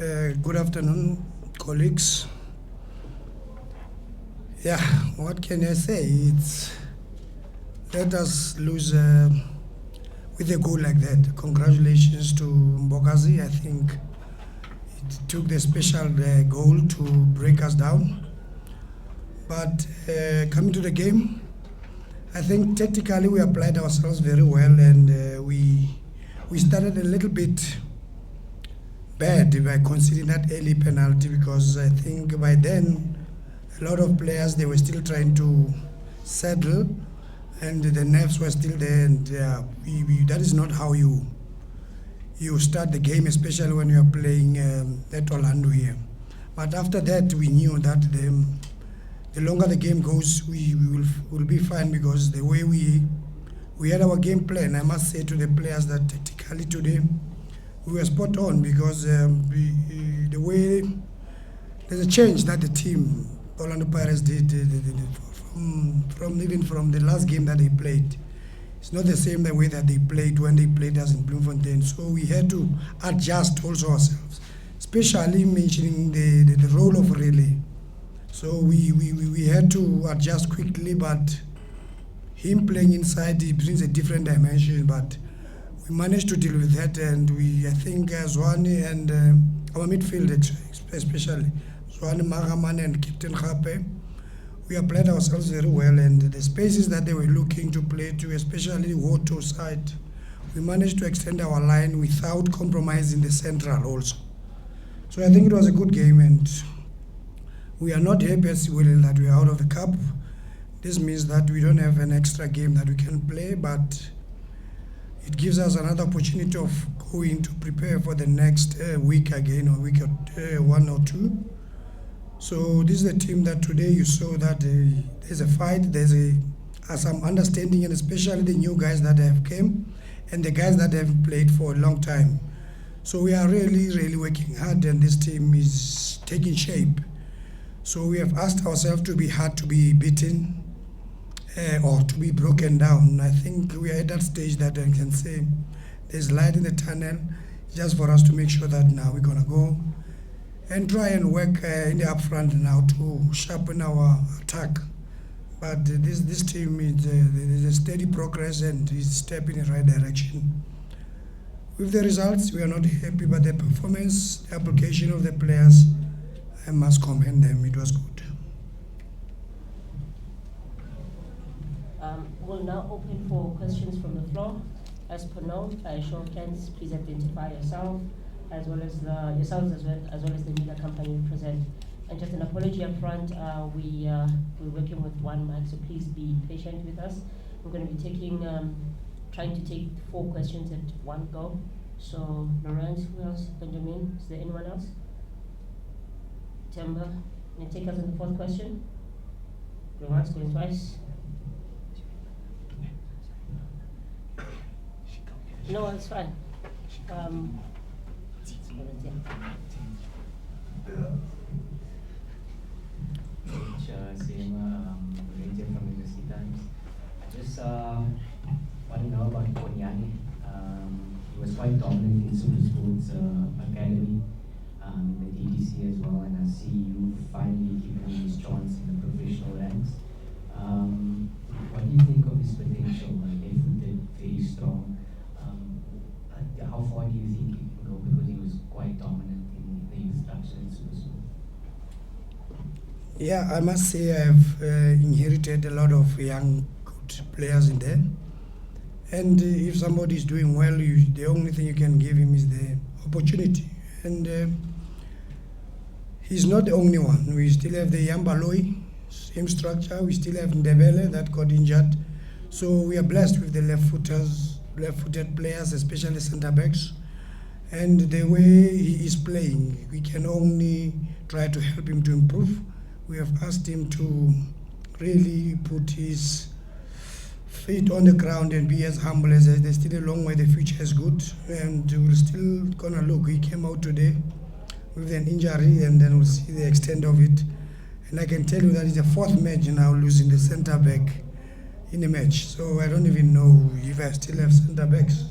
Good afternoon, colleagues. Yeah, what can I say? Let us lose with a goal like that. Congratulations to Mbokazi. I think it took the special goal to break us down. But coming to the game, I think tactically we applied ourselves very well, and we started a little bit bad by conceding that early penalty, because I think by then a lot of players, they were still trying to settle and the nerves were still there, and that is not how you start the game, especially when you are playing at Orlando here. But after that, we knew that the longer the game goes, we will be fine, because the way we had our game plan, I must say to the players that tactically today we were spot on, because the way there's a change that the team Orlando Pirates did from the last game that they played. It's not the same the way that they played when they played us in Bloemfontein. So we had to adjust also ourselves, especially mentioning the role of relay. So we had to adjust quickly, but him playing inside, he brings a different dimension. But we managed to deal with that, and I think Zwane and our midfield, especially Zwane, Magaman and Captain 𝐩𝐫𝐞𝐬, we applied ourselves very well, and the spaces that they were looking to play to, especially Woto side, we managed to extend our line without compromising the central also. So I think it was a good game, and we are not happy at Siwelele that we are out of the cup. This means that we don't have an extra game that we can play, but it gives us another opportunity of going to prepare for the next week again, or week one or two. So this is a team that today you saw that there's a fight, there's some understanding, and especially the new guys that have came and the guys that have played for a long time. So we are really working hard, and this team is taking shape. So we have asked ourselves to be hard to be beaten or to be broken down. I think we are at that stage that I can say there's light in the tunnel, just for us to make sure that now we're going to go and try and work in the upfront now to sharpen our attack. But this team is a steady progress and is stepping in the right direction. With the results, we are not happy, but the performance, the application of the players, I must commend them. It was good. We'll now open for questions from the floor. As per note, show of hands, please identify yourself, as well as yourselves as well as the media company present. And just an apology up front, we're working with one mic, so please be patient with us. We're going to be trying to take 4 questions at one go. So Lawrence, who else? Benjamin, is there anyone else? Temba, can you take us on the 4th question? Going once, going twice. No, it's fine. Seema, Ranger from University Times. Just want to know about Khonyane. He was quite dominant in Super Sports Academy, in the DTC as well, and I see you finally giving him his chance in the professional ranks. What do you think of his potential? Left-footed, very strong. How far do you think he can go? Because he was quite dominant in the instruction in Super Sport. Yeah, I must say I've inherited a lot of young, good players in there. And if somebody is doing well, the only thing you can give him is the opportunity. And he's not the only one. We still have the Yambaloi, same structure. We still have Ndebele that got injured. So we are blessed with the left-footed players, especially centre-backs. And the way he is playing, we can only try to help him to improve. We have asked him to really put his feet on the ground and be as humble as there's still a long way. The future is good, and we're still gonna look. He came out today with an injury, and then we'll see the extent of it. And I can tell you that it's the 4th match now losing the centre back in a match. So I don't even know if I still have centre backs.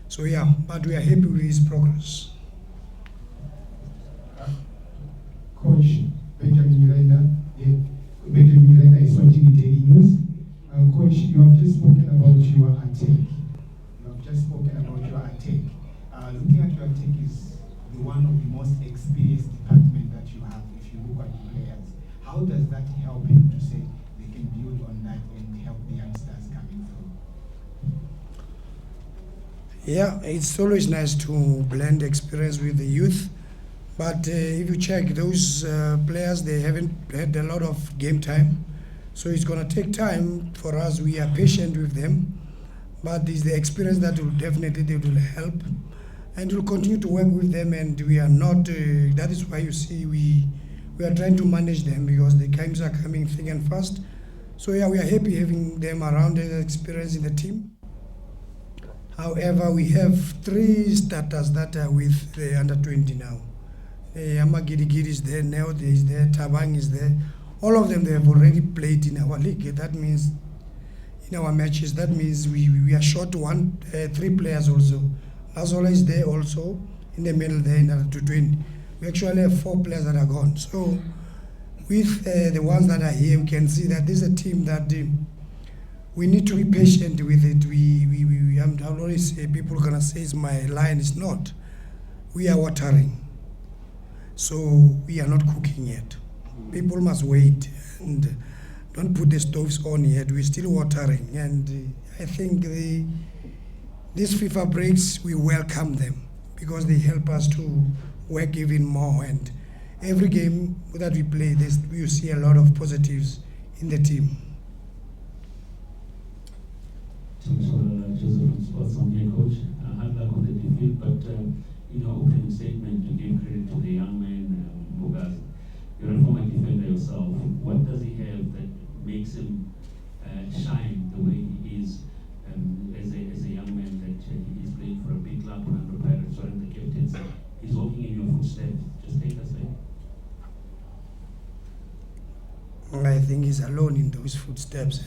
So yeah, but we are happy with his progress. just spoken about your attack. Looking at your attack is one of the most experienced department that you have if you look at the players. How does that help you to say they can build on that and help the youngsters coming through? Yeah, it's always nice to blend experience with the youth. But if you check those players, they haven't had a lot of game time. So it's going to take time for us. We are patient with them. But it's the experience that will definitely they will help. And we'll continue to work with them. And we are not, that is why you see we are trying to manage them because the games are coming thick and fast. So yeah, we are happy having them around the experience in the team. However, we have 3 starters that are with the under 20 now. Amagirigiri is there, Neo is there, Tabang is there. All of them, they have already played in our league. That means in our matches, that means we are short 3 players also. Lazola is there also in the middle there in under 20. We actually have 4 players that are gone. So with the ones that are here, we can see that this is a team that we need to be patient with it. I'll always say, people are gonna say it's my line. It's not. We are watering. So we are not cooking yet. People must wait and don't put the stoves on yet. We're still watering. And I think these FIFA breaks, we welcome them because they help us to work even more. And every game that we play, we see a lot of positives in the team. Joseph Sports on here, coach. Hard luck on the defeat, but in your opening statement, you gave credit to the young man, Mbokazi. You're a former defender yourself. What does he have that makes him shine the way he is as a young man that he is playing for a big club, Orlando Pirates, or in the captaincy? He's walking in your footsteps. Just take us there. I think he's alone in those footsteps.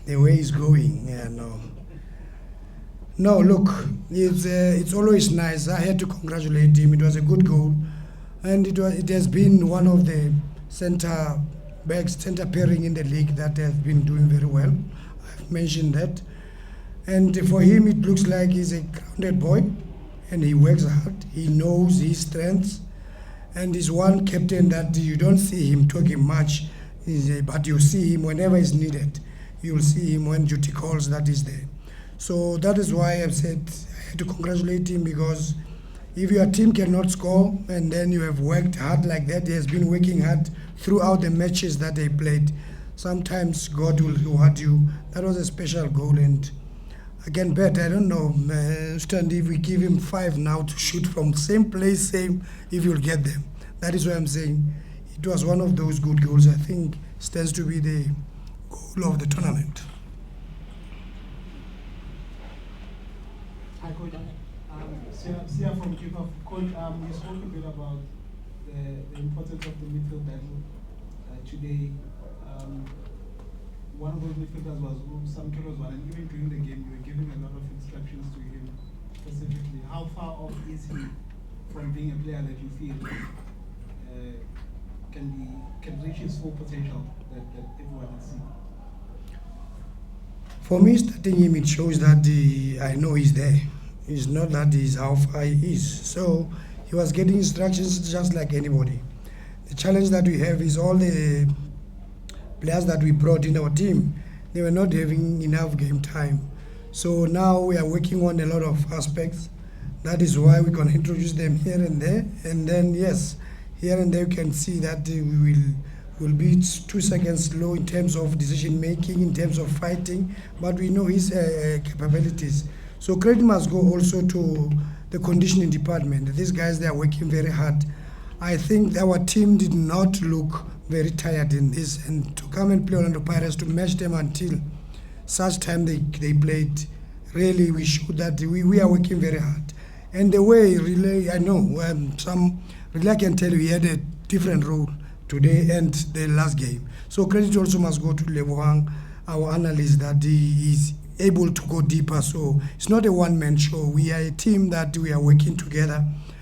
The way he's going, yeah, no. No, look, it's always nice. I had to congratulate him. It was a good goal, and it has been one of the center pairing in the league that has been doing very well. I've mentioned that, and for him, it looks like he's a grounded boy, and he works hard. He knows his strengths, and he's one captain that you don't see him talking much, but you see him whenever he's needed. You'll see him when duty calls, that is there. So that is why I've said I had to congratulate him, because if your team cannot score and then you have worked hard like that, he has been working hard throughout the matches that they played. Sometimes God will reward you. That was a special goal, and again, bet, I don't know, stand if we give him 5 now to shoot from same place, same, if you'll get them. That is why I'm saying it was one of those good goals. I think stands to be the goal of the tournament. Hi, Coach. Sia from Kickoff. Coach, you spoke a bit about the importance of the midfield battle today. One of those midfielders was Zwane, and even during the game, you were giving a lot of instructions to him specifically. How far off is he from being a player that you feel can reach his full potential that everyone has seen? For me, starting him, it shows that I know he's there. It's not that he's how far he is. So he was getting instructions just like anybody. The challenge that we have is all the players that we brought in our team, they were not having enough game time. So now we are working on a lot of aspects. That is why we can introduce them here and there. And then, yes, here and there you can see that we will be 2 seconds slow in terms of decision making, in terms of fighting, but we know his capabilities. So credit must go also to the conditioning department. These guys, they are working very hard. I think our team did not look very tired in this, and to come and play Orlando Pirates, to match them until such time they played, really we showed that we are working very hard. And the way really, I know really I can tell you he had a different role today and the last game. So credit also must go to Lehlohonolo, our analyst, that he is able to go deeper. So it's not a one-man show. We are a team that we are working together,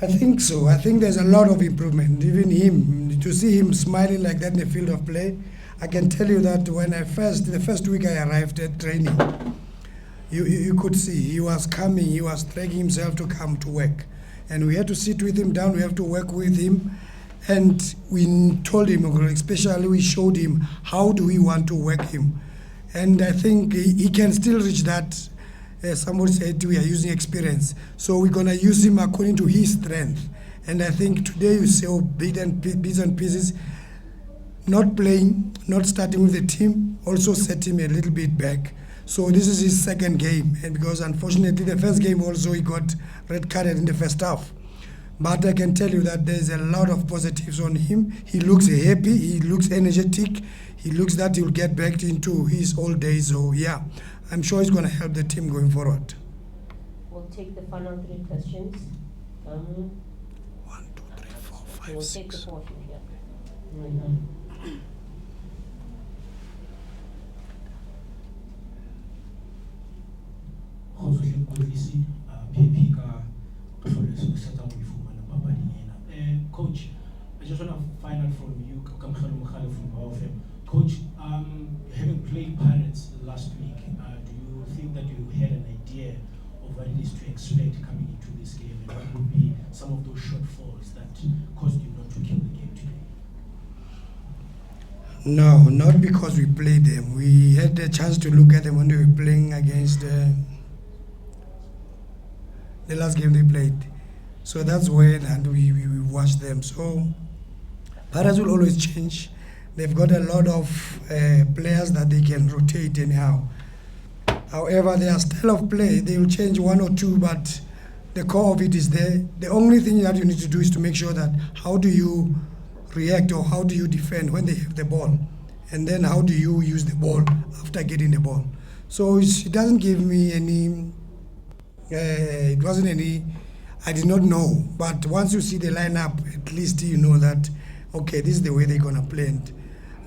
I think so. I think there's a lot of improvement. Even him, to see him smiling like that in the field of play, I can tell you that when the first week I arrived at training, you could see he was coming, he was dragging himself to come to work. And we had to sit with him down, we have to work with him. And we told him, especially we showed him how do we want to work him. And I think he can still reach that. Somebody said we are using experience. So we're going to use him according to his strength. And I think today you saw bits and pieces, not playing, not starting with the team, also set him a little bit back. So this is his second game. And because unfortunately the first game also he got red carded in the first half. But I can tell you that there's a lot of positives on him. He looks happy, he looks energetic, he looks that he'll get back into his old days. So yeah, I'm sure he's going to help the team going forward. We'll take the final 3 questions. 1, 2, 3, 4, 5, We'll take the 6. 4th, yeah. Coach, I just want to find out from you, 𝐭𝐸𝐸 from 𝐻𝐸𝐸. Coach, having played Pirates last week, do you think that you had an idea of what it is to expect coming into this game, and what would be some of those shortfalls that caused you not to kill the game today? No, not because we played them. We had the chance to look at them when they were playing against the last game they played. So that's when and we watched them. So Pirates will always change. They've got a lot of players that they can rotate anyhow. However, their style of play, they will change 1 or 2, but the core of it is there. The only thing that you need to do is to make sure that how do you react or how do you defend when they have the ball, and then how do you use the ball after getting the ball. So it doesn't give me any, it wasn't any, I did not know. But once you see the lineup, at least you know that, okay, this is the way they're going to play. And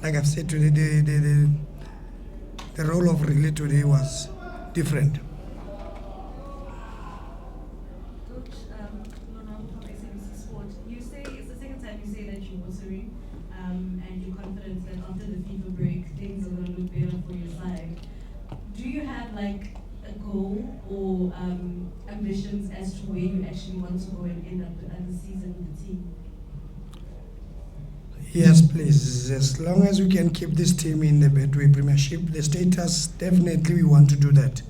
like I've said today, the role of relay today was different. Coach, Lona from SABC Sport, you say it's the second time you say that you're watering, and you're confident that after the FIFA break, things are going to look better for your side. Do you have like a goal or ambitions as to where you actually want to go and end up the season with the team? Yes, please. As long as we can keep this team in the Betway Premiership, the status, definitely we want to do that.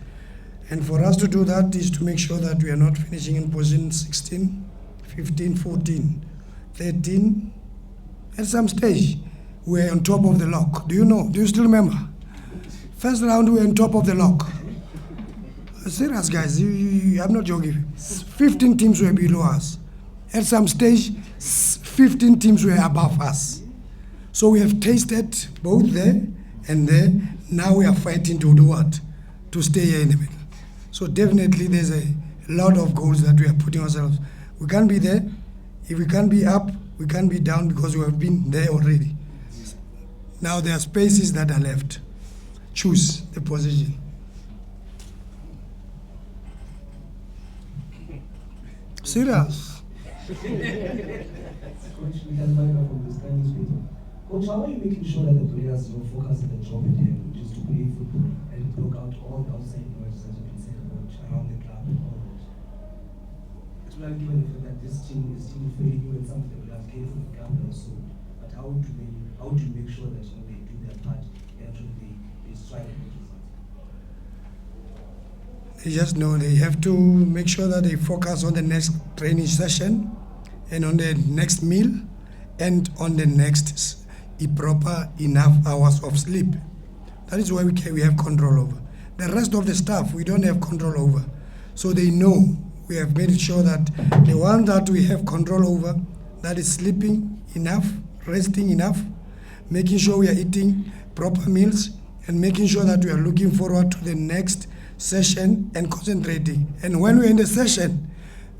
And for us to do that is to make sure that we are not finishing in position 16, 15, 14, 13. At some stage, we're on top of the lock. Do you know? Do you still remember? First round, we were on top of the lock. Serious, guys. I'm not joking. 15 teams were below us. At some stage, 15 teams were above us. So we have tasted both there and there. Now we are fighting to do what? To stay here in the middle. So definitely there's a lot of goals that we are putting ourselves. We can't be there. If we can't be up, we can't be down because we have been there already. Now there are spaces that are left. Choose the position. Serious. Coach, how are you making sure that the players will focus on the job at hand, which is to play football and block out all the outside noises that have been said about around the club and all that? particularly given the fact that this team is still very new and some of them will have came from the government also. But how do you make sure that they do their part and actually they strive for results? They just know they have to make sure that they focus on the next training session and on the next meal and on the next proper enough hours of sleep. That is why we have control over. The rest of the stuff we don't have control over. So they know we have made sure that the one that we have control over, that is sleeping enough, resting enough, making sure we are eating proper meals, and making sure that we are looking forward to the next session and concentrating. And when we're in the session,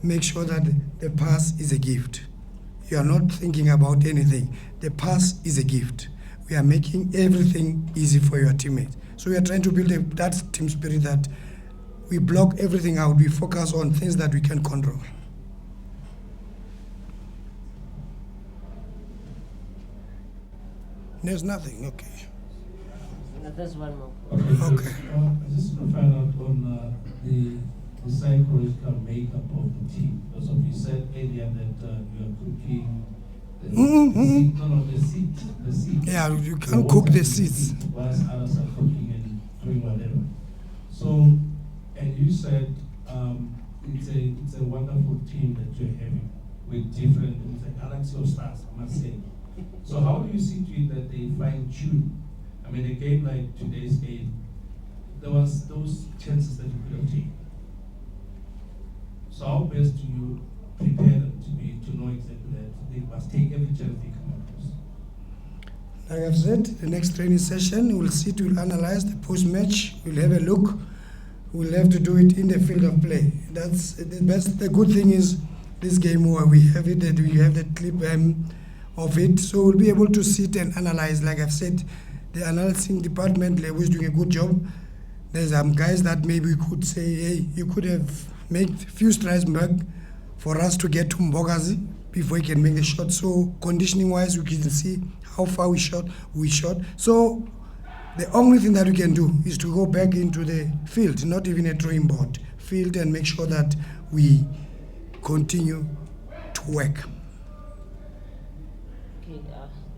make sure that the pass is a gift. You are not thinking about anything. The pass is a gift. We are making everything easy for your teammates. So we are trying to build that team spirit that we block everything out. We focus on things that we can control. There's nothing, okay. There's one more. Okay. I just want to find out on the psychological makeup of the team. Because you said earlier that you are cooking the seat. Yeah, you can't cook the seeds. Whilst others are cooking and doing whatever. So, and you said it's a wonderful team that you're having with different, it's a galaxy of stars, I must say. So how do you see to it that they fine tune? I mean, a game like today's game, there was those chances that you could have taken. So how best do you prepare them to know exactly that they must take every chance they come across? Like I've said, the next training session, we'll sit, we'll analyze the post-match, we'll have a look. We'll have to do it in the field of play. That's the best. The good thing is this game where we have it, that we have the clip of it, so we'll be able to sit and analyze. Like I've said, the analyzing department is doing a good job. There's guys that maybe we could say, hey, you could have made a few strides back for us to get to Mbokazi before we can make the shot. So conditioning-wise, we can see how far we shot. So the only thing that we can do is to go back into the field, not even a drawing board, field, and make sure that we continue to work. Okay,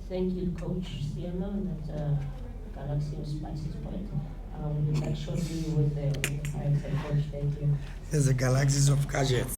thank you, Coach Seema, that Galaxy of Spices point. We'll be back shortly with the Firex and Coach. Thank you. There's a galaxies of gadgets.